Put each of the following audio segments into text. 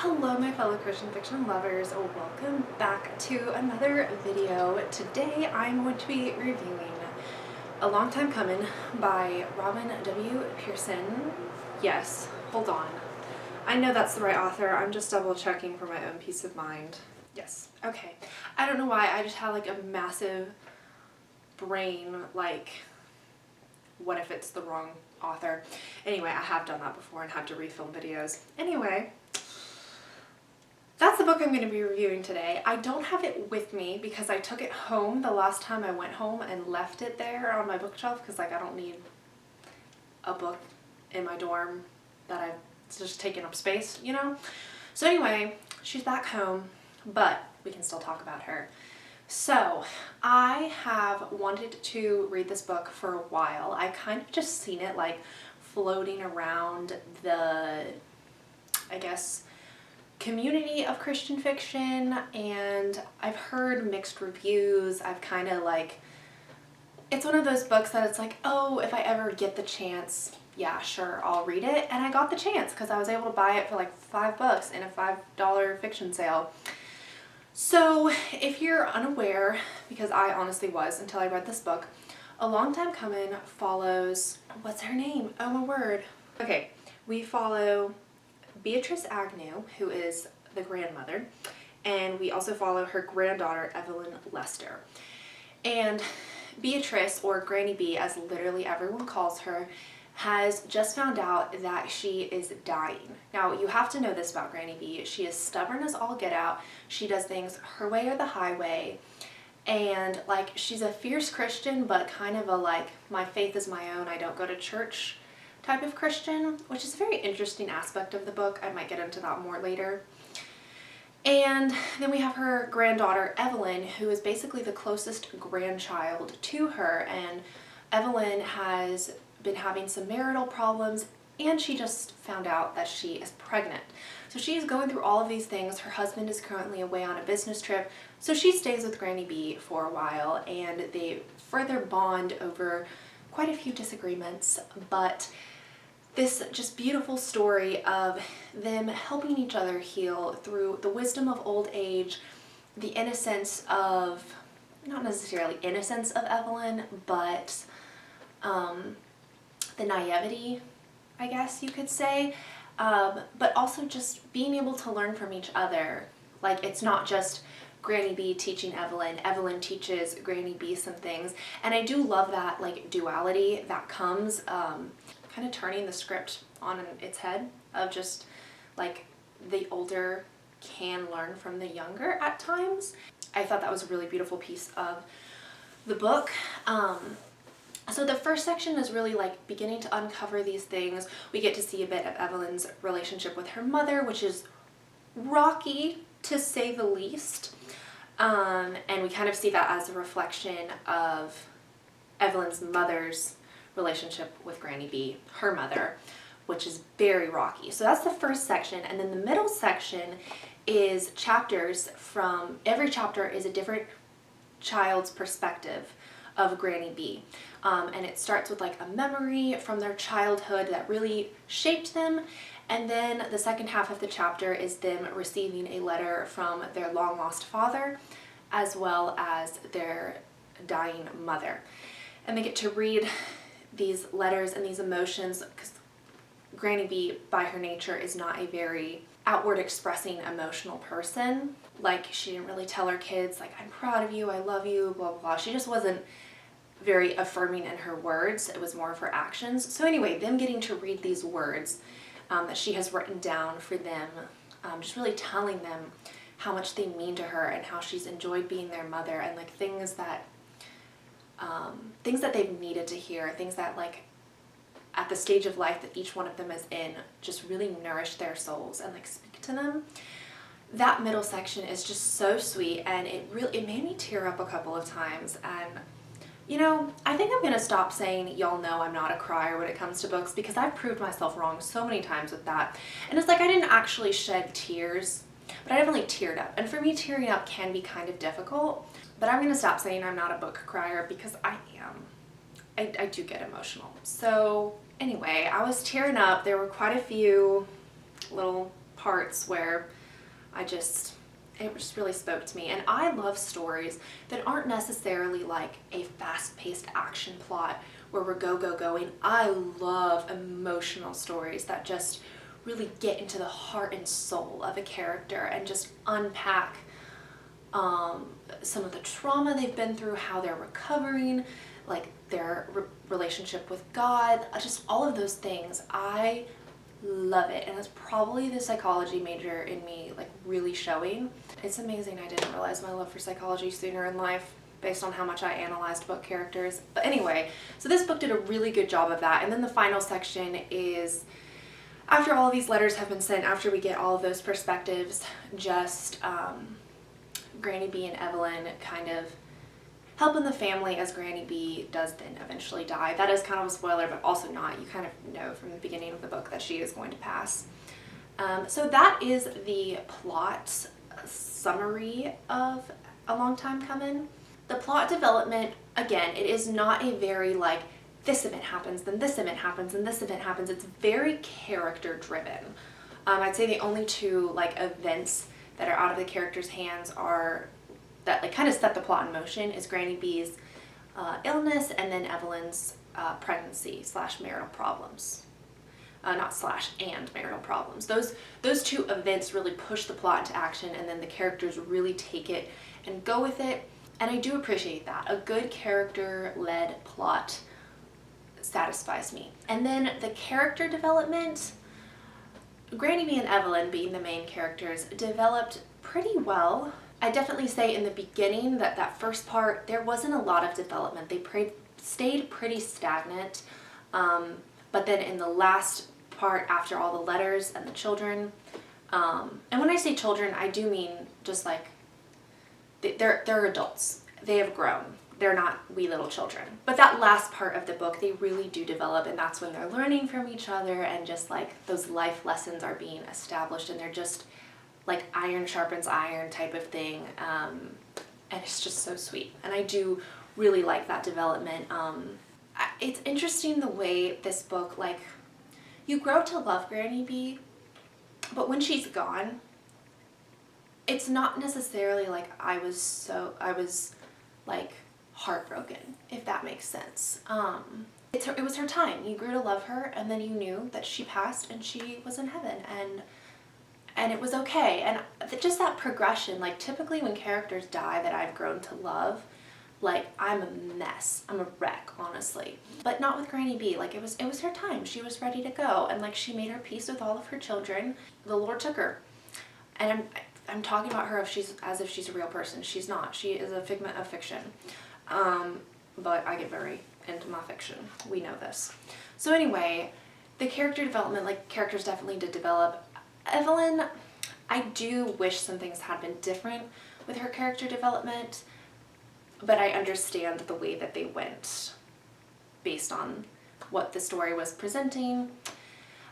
Hello my fellow Christian fiction lovers, welcome back to another video. Today I'm going to be reviewing A Long Time Comin' by Robin W. Pearson. Yes, hold on. I know that's the right author, I'm just double checking for my own peace of mind. Yes, okay. I don't know why, I just had like a massive brain, like, what if it's the wrong author? Anyway, I have done that before and had to refilm videos. Anyway, that's the book I'm going to be reviewing today. I don't have it with me because I took it home the last time I went home and left it there on my bookshelf because like I don't need a book in my dorm that I've just taken up space, you know? So anyway, she's back home, but we can still talk about her. So I have wanted to read this book for a while. I kind of just seen it like floating around the, I guess, community of Christian fiction, and I've heard mixed reviews. I've kind of like, it's one of those books that it's like, oh, if I ever get the chance, yeah, sure, I'll read it. And I got the chance because I was able to buy it for like $5 in a $5 fiction sale. So if you're unaware, because I honestly was until I read this book, A Long Time Comin' follows, what's her name? Oh my word. Okay, we follow Beatrice Agnew, who is the grandmother, and we also follow her granddaughter, Evelyn Lester. And Beatrice, or Granny B, as literally everyone calls her, has just found out that she is dying. Now, you have to know this about Granny B. She is stubborn as all get out. She does things her way or the highway. And like, she's a fierce Christian, but kind of a like, my faith is my own, I don't go to church type of Christian, which is a very interesting aspect of the book. I might get into that more later. And then we have her granddaughter, Evelyn, who is basically the closest grandchild to her. And Evelyn has been having some marital problems, and she just found out that she is pregnant. So she's going through all of these things. Her husband is currently away on a business trip, so she stays with Granny B for a while, and they further bond over quite a few disagreements, but this just beautiful story of them helping each other heal through the wisdom of old age, the innocence of, not necessarily innocence of Evelyn, but the naivety, I guess you could say, but also just being able to learn from each other. Like, it's not just Granny B teaching Evelyn, Evelyn teaches Granny B some things, and I do love that like duality that comes, kind of turning the script on its head of just like the older can learn from the younger at times. I thought that was a really beautiful piece of the book. So the first section is really like beginning to uncover these things. We get to see a bit of Evelyn's relationship with her mother, which is rocky to say the least. And we kind of see that as a reflection of Evelyn's mother's relationship with Granny B, her mother, which is very rocky. So that's the first section, and then the middle section is chapters from, every chapter is a different child's perspective of Granny B. And it starts with like a memory from their childhood that really shaped them, and then the second half of the chapter is them receiving a letter from their long lost father as well as their dying mother. And they get to read these letters and these emotions because Granny B, by her nature, is not a very outward expressing emotional person. Like, she didn't really tell her kids like, I'm proud of you, I love you, blah blah blah. She just wasn't very affirming in her words. It was more of her actions. So anyway, them getting to read these words that she has written down for them, just really telling them how much they mean to her and how she's enjoyed being their mother, and like things that they've needed to hear, things that like at the stage of life that each one of them is in just really nourish their souls and like speak to them. That middle section is just so sweet, and it made me tear up a couple of times. And you know, I think I'm gonna stop saying y'all know I'm not a crier when it comes to books, because I've proved myself wrong so many times with that. And it's like I didn't actually shed tears, but I definitely teared up. And for me, tearing up can be kind of difficult. But I'm going to stop saying I'm not a book crier, because I am. I do get emotional. So anyway, I was tearing up. There were quite a few little parts where it just really spoke to me. And I love stories that aren't necessarily like a fast-paced action plot where we're going. I love emotional stories that just really get into the heart and soul of a character and just unpack some of the trauma they've been through, how they're recovering, like their relationship with God, just all of those things. I love it, and it's probably the psychology major in me like really showing. It's amazing I didn't realize my love for psychology sooner in life based on how much I analyzed book characters. But anyway, so this book did a really good job of that. And then the final section is after all of these letters have been sent, after we get all of those perspectives, just Granny B and Evelyn kind of helping the family as Granny B does then eventually die. That is kind of a spoiler, but also not. You kind of know from the beginning of the book that she is going to pass. So that is the plot summary of A Long Time Comin'. The plot development, again, it is not a very like this event happens, then this event happens, and this event happens. It's very character driven. I'd say the only two like events that are out of the character's hands are that like kind of set the plot in motion is Granny B's illness and then Evelyn's pregnancy / marital problems. Not / and marital problems. Those two events really push the plot into action, and then the characters really take it and go with it. And I do appreciate that. A good character-led plot satisfies me. And then the character development, Granny B and Evelyn being the main characters, developed pretty well. I definitely say in the beginning that first part, there wasn't a lot of development. They stayed pretty stagnant. But then in the last part, after all the letters and the children, and when I say children, I do mean just like they're adults. They have grown. They're not wee little children. But that last part of the book, they really do develop, and that's when they're learning from each other and just like those life lessons are being established, and they're just like iron sharpens iron type of thing. And it's just so sweet. And I do really like that development. It's interesting the way this book, like, you grow to love Granny B, but when she's gone, it's not necessarily like I was like heartbroken, if that makes sense. It was her time. You grew to love her, and then you knew that she passed and she was in heaven, and it was okay. And just that progression, like typically when characters die that I've grown to love, like I'm a mess. I'm a wreck, honestly. But not with Granny B. Like it was her time. She was ready to go, and like she made her peace with all of her children. The Lord took her. And I'm talking about her as if she's a real person. She's not. She is a figment of fiction. But I get very into my fiction. We know this. So anyway, the character development, like characters definitely did develop. Evelyn, I do wish some things had been different with her character development, but I understand the way that they went based on what the story was presenting.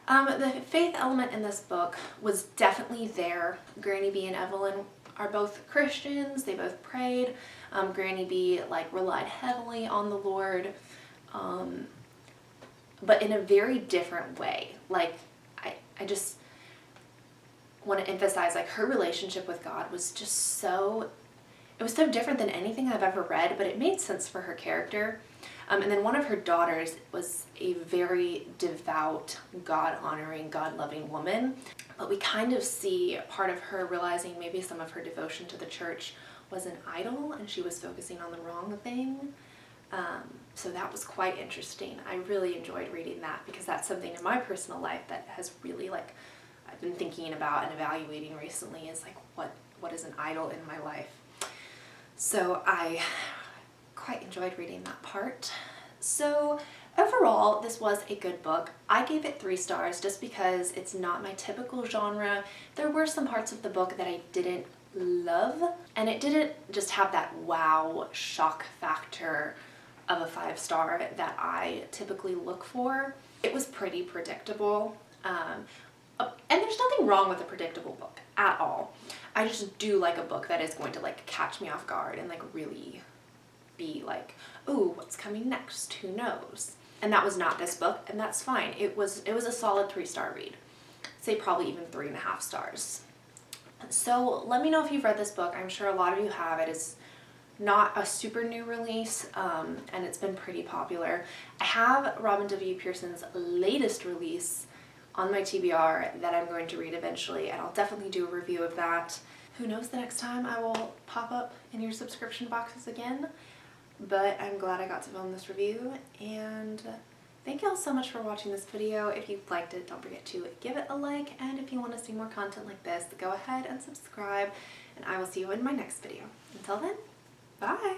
The faith element in this book was definitely there. Granny B and Evelyn are both Christians. They both prayed. Granny B like relied heavily on the Lord, but in a very different way. Like I just want to emphasize, like, her relationship with God was just so different than anything I've ever read, but it made sense for her character. And then one of her daughters was a very devout, God-honoring, God-loving woman. But we kind of see part of her realizing maybe some of her devotion to the church was an idol and she was focusing on the wrong thing. So that was quite interesting. I really enjoyed reading that because that's something in my personal life that has really, like, I've been thinking about and evaluating recently is like what is an idol in my life. So I quite enjoyed reading that part. So overall, this was a good book. I gave it 3 stars just because it's not my typical genre. There were some parts of the book that I didn't love, and it didn't just have that wow shock factor of a 5-star that I typically look for. It was pretty predictable. And there's nothing wrong with a predictable book at all. I just do like a book that is going to like catch me off guard and like really be like, ooh, what's coming next? Who knows? And that was not this book, and that's fine. It was a solid 3-star read. say probably even 3.5 stars. So let me know if you've read this book. I'm sure a lot of you have. It is not a super new release, and it's been pretty popular. I have Robin W. Pearson's latest release on my TBR that I'm going to read eventually, and I'll definitely do a review of that. Who knows, the next time I will pop up in your subscription boxes again, but I'm glad I got to film this review, and thank you all so much for watching this video. If you liked it, don't forget to give it a like, and if you want to see more content like this, go ahead and subscribe, and I will see you in my next video. Until then, bye!